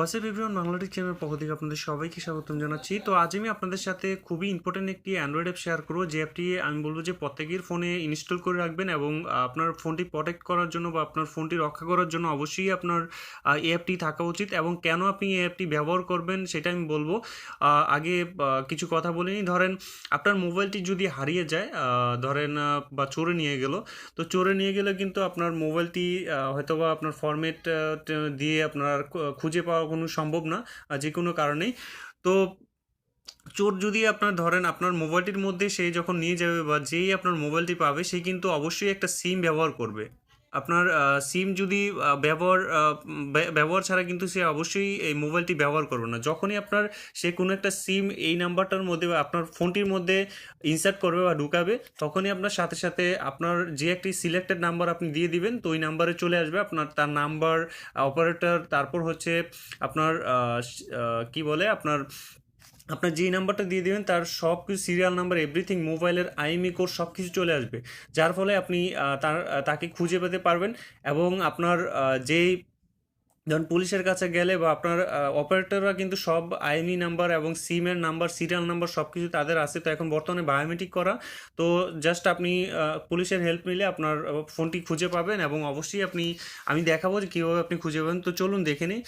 WhatsApp everyone Bangladesh channel পক্ষ থেকে আপনাদের সবাইকে স্বাগতম জানাচ্ছি। তো আজ আমি আপনাদের সাথে খুবই ইম্পর্টেন্ট একটি অ্যান্ড্রয়েড অ্যাপ শেয়ার করবো, যে অ্যাপটি আমি বলবো যে প্রত্যেকের ফোনে ইনস্টল করে রাখবেন এবং আপনার ফোনটি প্রোটেক্ট করার জন্য বা আপনার ফোনটি রক্ষা করার জন্য অবশ্যই আপনার এই অ্যাপটি থাকা উচিত। এবং কেন আপনি এই অ্যাপটি ব্যবহার করবেন সেটা আমি বলবো। আগে কিছু কথা বলে নিই। ধরেন আপনার মোবাইলটি যদি হারিয়ে যায়, ধরেন বা চোরে নিয়ে গেল, তো চোরে নিয়ে গেলে কিন্তু আপনার মোবাইলটি হয়তোবা আপনার ফরম্যাট দিয়ে আপনার খুঁজে পাওয়া কোনো সম্ভব না যে কোনো কারণেই। তো চোর যদি আপনার ধরেন আপনার মোবাইলটির মধ্যে সে যখন নিয়ে যাবে বা যেই আপনার মোবাইলটি পাবে সে কিন্তু অবশ্যই একটা সিম ব্যবহার করবে। আপনার সিম যদি ব্যবহার ছাড়া কিন্তু সে অবশ্যই এই মোবাইলটি ব্যবহার করবে না। যখনই আপনার সে কোনো একটা সিম এই নাম্বারটার মধ্যে বা আপনার ফোনটির মধ্যে ইনসার্ট করবে বা ঢুকাবে, তখনই আপনার সাথে সাথে আপনার যে একটি সিলেক্টেড নাম্বার আপনি দিয়ে দিবেন, তো ওই নাম্বারে চলে আসবে আপনার তার নাম্বার, অপারেটর, তারপর হচ্ছে আপনার কি বলে আপনার আপনার যেই নাম্বারটা দিয়ে দেবেন তার সব কিছু সিরিয়াল নাম্বার, এভরিথিং, মোবাইলের আইএমই কোড সব কিছু চলে আসবে। যার ফলে আপনি তাকে খুঁজে পেতে পারবেন। এবং আপনার যেই ধরুন পুলিশের কাছে গেলে বা আপনার অপারেটররা কিন্তু সব আইএমই নাম্বার এবং সিমের নাম্বার, সিরিয়াল নাম্বার সব কিছু তাদের আছে। তো এখন বর্তমানে বায়োমেট্রিক করা, তো জাস্ট আপনি পুলিশের হেল্প নিলে আপনার ফোনটি খুঁজে পাবেন। এবং অবশ্যই আমি দেখাবো যে কীভাবে আপনি খুঁজে পাবেন। তো চলুন দেখে নিই।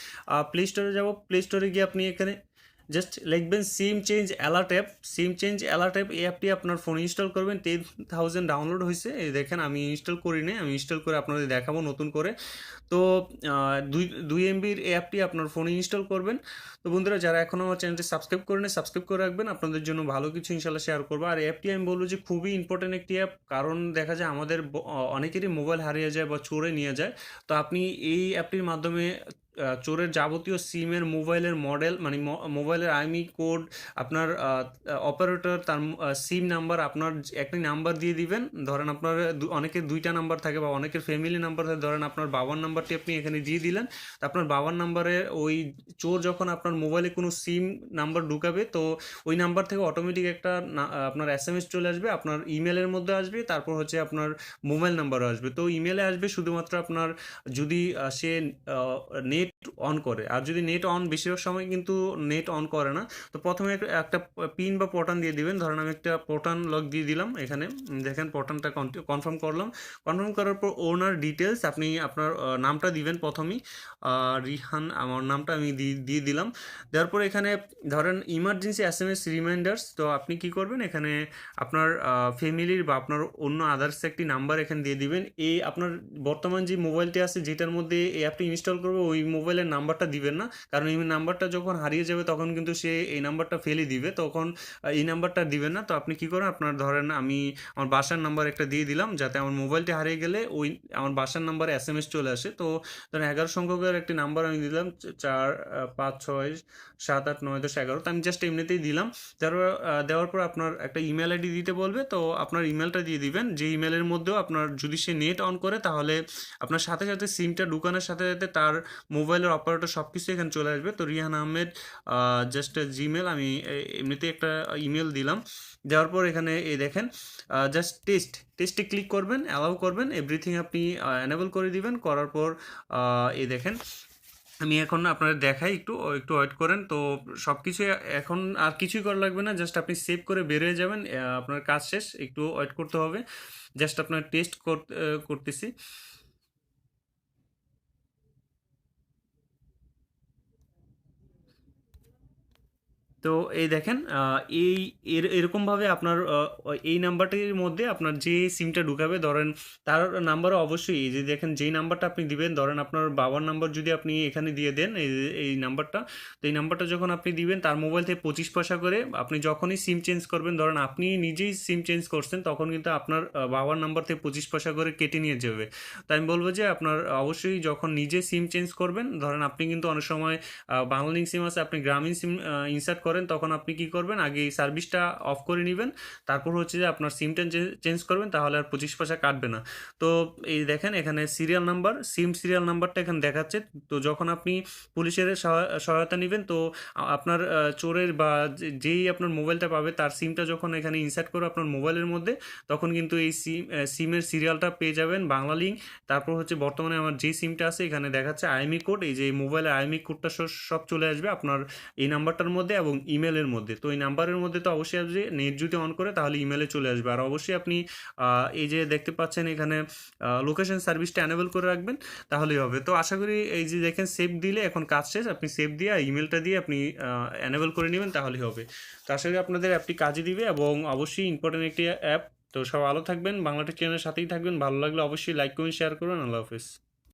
প্লে স্টোরে যাব। প্লে স্টোরে গিয়ে আপনি এখানে জাস্ট লিখবেন সিম চেঞ্জ অ্যালার্ট অ্যাপ। সিম চেঞ্জ অ্যালার্ট অ্যাপ, এই অ্যাপটি আপনার ফোনে ইনস্টল করবেন। 10,000 ডাউনলোড হয়েছে, এই দেখেন। আমি ইনস্টল করি নাই, আমি ইনস্টল করে আপনাদের দেখাবো নতুন করে। তো দুই দুই এমবির এই অ্যাপটি আপনার ফোনে ইনস্টল করবেন। তো বন্ধুরা, যারা এখনও আমার চ্যানেলটি সাবস্ক্রাইব করে নেই, সাবস্ক্রাইব করে রাখবেন। আপনাদের জন্য ভালো কিছু ইনশাল্লাহ শেয়ার করবো। আর অ্যাপটি আমি বলবো যে খুবই ইম্পর্টেন্ট একটি অ্যাপ, কারণ দেখা যায় আমাদের অনেকেরই মোবাইল হারিয়ে যায় বা চোরে নিয়ে যায়। তো আপনি এই অ্যাপটির মাধ্যমে চোরের যাবতীয় সিমের, মোবাইলের মডেল, মানে মোবাইলের আইএমই কোড, আপনার অপারেটর, তার সিম নাম্বার, আপনার একটি নাম্বার দিয়ে দিবেন। ধরেন আপনার অনেকের দুইটা নাম্বার থাকে বা অনেকের ফ্যামিলি নাম্বার থাকে। ধরেন আপনার বাবার নাম্বারটি আপনি এখানে দিয়ে দিলেন। তো আপনার বাবার নাম্বারে ওই চোর যখন আপনার মোবাইলে কোনো সিম নাম্বার ঢুকাবে, তো ওই নাম্বার থেকে অটোমেটিক একটা আপনার এসএমএস চলে আসবে, আপনার ইমেলের মধ্যে আসবে, তারপর হচ্ছে আপনার মোবাইল নাম্বারও আসবে। তো ইমেলে আসবে শুধুমাত্র আপনার যদি সে নেট অন করে। আর যদি নেট অন, বেশিরভাগ সময় কিন্তু নেট অন করে না। তো প্রথমে একটা পিন বা পটান দিয়ে দিবেন। ধরেন আমি একটা পটান লক দিয়ে দিলাম এখানে, দেখেন পটানটা কনফার্ম করলাম। কনফার্ম করার পর ওনার ডিটেলস, আপনি আপনার নামটা দিবেন প্রথমেই। রিহান আমার নামটা আমি দিয়ে দিলাম। দেওয়ার পর এখানে ধরেন ইমার্জেন্সি এসএমএস রিমাইন্ডার্স, তো আপনি কি করবেন, এখানে আপনার ফ্যামিলির বা আপনার অন্য আদার্স একটি নাম্বার এখানে দিয়ে দিবেন। এই আপনার বর্তমান যে মোবাইলটি আছে যেটার মধ্যে এই অ্যাপটি ইনস্টল করবে, ওই মোবাইলের নাম্বারটা দিবেন না, কারণ এই নাম্বারটা যখন হারিয়ে যাবে তখন কিন্তু সে এই নাম্বারটা ফেলে দিবে, তখন এই নাম্বারটা দিবেন না। তো আপনি কি করেন, আপনার ধরেন আমি আমার বাসার নাম্বার একটা দিয়ে দিলাম, যাতে আমার মোবাইলটি হারিয়ে গেলে ওই আমার বাসার নাম্বারে এসএমএস চলে আসে। তো ধরেন 11 সংখ্যকের একটি নাম্বার আমি দিলাম, 4 5 6 7 8 9 10 11। তো আমি জাস্ট এমনিতেই দিলাম। তারপর দেওয়ার পর আপনার একটা ইমেল আইডি দিতে বলবে, তো আপনার ইমেলটা দিয়ে দিবেন। যে ইমেলের মধ্যেও আপনার যদি সে নেট অন করে, তাহলে আপনার সাথে সাথে সিমটা ঢুকানোর সাথে সাথে তার মোবাইলের অপারেটর সব কিছু এখানে চলে আসবে। তো রিহান আহমেদ জাস্ট জিমেল, আমি এমনিতেই একটা ইমেল দিলাম। দেওয়ার পর এখানে এই দেখেন জাস্ট টেস্টে ক্লিক করবেন, অ্যালাউ করবেন, এভরিথিং আপনি এনেবল করে দিবেন। করার পর এই দেখেন আমি এখন আপনাদের দেখাই, একটু একটু ওয়েট করেন। তো সব কিছু এখন আর কিছুই করা লাগবে না, জাস্ট আপনি সেভ করে বেরিয়ে যাবেন। আপনার কাজ শেষ, একটু ওয়েট করতে হবে। জাস্ট আপনার টেস্ট করতেছি। তো এই দেখেন এই এরকমভাবে আপনার এই নাম্বারটির মধ্যে আপনার যে সিমটা ঢুকাবে, ধরেন তার নাম্বারও অবশ্যই, এই যে দেখেন যেই নাম্বারটা আপনি দিবেন, ধরেন আপনার বাবার নাম্বার যদি আপনি এখানে দিয়ে দেন, এই নাম্বারটা, তো এই নাম্বারটা যখন আপনি দিবেন তার মোবাইল থেকে 25 পয়সা করে আপনি যখনই সিম চেঞ্জ করবেন, ধরেন আপনি নিজেই সিম চেঞ্জ করছেন, তখন কিন্তু আপনার বাবার নাম্বার থেকে 25 পয়সা করে কেটে নিয়ে যাবে। তাই আমি বলবো যে আপনার অবশ্যই যখন নিজে সিম চেঞ্জ করবেন, ধরেন আপনি কিন্তু অনেক সময় বাংলালিংক সিম আছে, আপনি গ্রামীণ সিম ইনসার্ট করেন, করেন তখন আপনি কি করবেন, আগে এই সার্ভিসটা অফ করে নেবেন, তারপর হচ্ছে যে আপনার সিমটা চেঞ্জ করবেন, তাহলে আর 25 পয়সা কাটবে না। তো এই দেখেন এখানে সিরিয়াল নাম্বার, সিম সিরিয়াল নাম্বারটা এখানে দেখাচ্ছে। তো যখন আপনি পুলিশের সহায়তা নেবেন, তো আপনার চোরের বা যেই আপনার মোবাইলটা পাবে তার সিমটা যখন এখানে ইনসার্ট করে আপনার মোবাইলের মধ্যে, তখন কিন্তু এই সিমের সিরিয়ালটা পেয়ে যাবেন, বাংলা লিঙ্ক। তারপর হচ্ছে বর্তমানে আমার যে সিমটা আছে এখানে দেখাচ্ছে আইএমই কোড, এই যে মোবাইলে আইএমই কোডটা সব চলে আসবে আপনার এই নাম্বারটার মধ্যে এবং ইমেলের মধ্যে। তো এই নাম্বারের মধ্যে তো অবশ্যই আসবে, নেট যদি অন করে তাহলে ইমেলে চলে আসবে। আর অবশ্যই আপনি এই যে দেখতে পাচ্ছেন এখানে লোকেশন সার্ভিসটা অ্যানেবল করে রাখবেন, তাহলেই হবে। তো আশা করি এই যে দেখেন সেভ দিলে এখন কাজ শেষ, আপনি সেভ দিয়ে ইমেলটা দিয়ে আপনি অ্যানেবল করে নেবেন, তাহলেই হবে। তো আশা করি আপনাদের অ্যাপটি কাজে দিবে এবং অবশ্যই ইম্পর্টেন্ট একটি অ্যাপ। তো সব ভালো থাকবেন, বাংলাটেক চ্যানেলের সাথেই থাকবেন। ভালো লাগলে অবশ্যই লাইক করুন, শেয়ার করুন। আল্লাহ হাফেজ।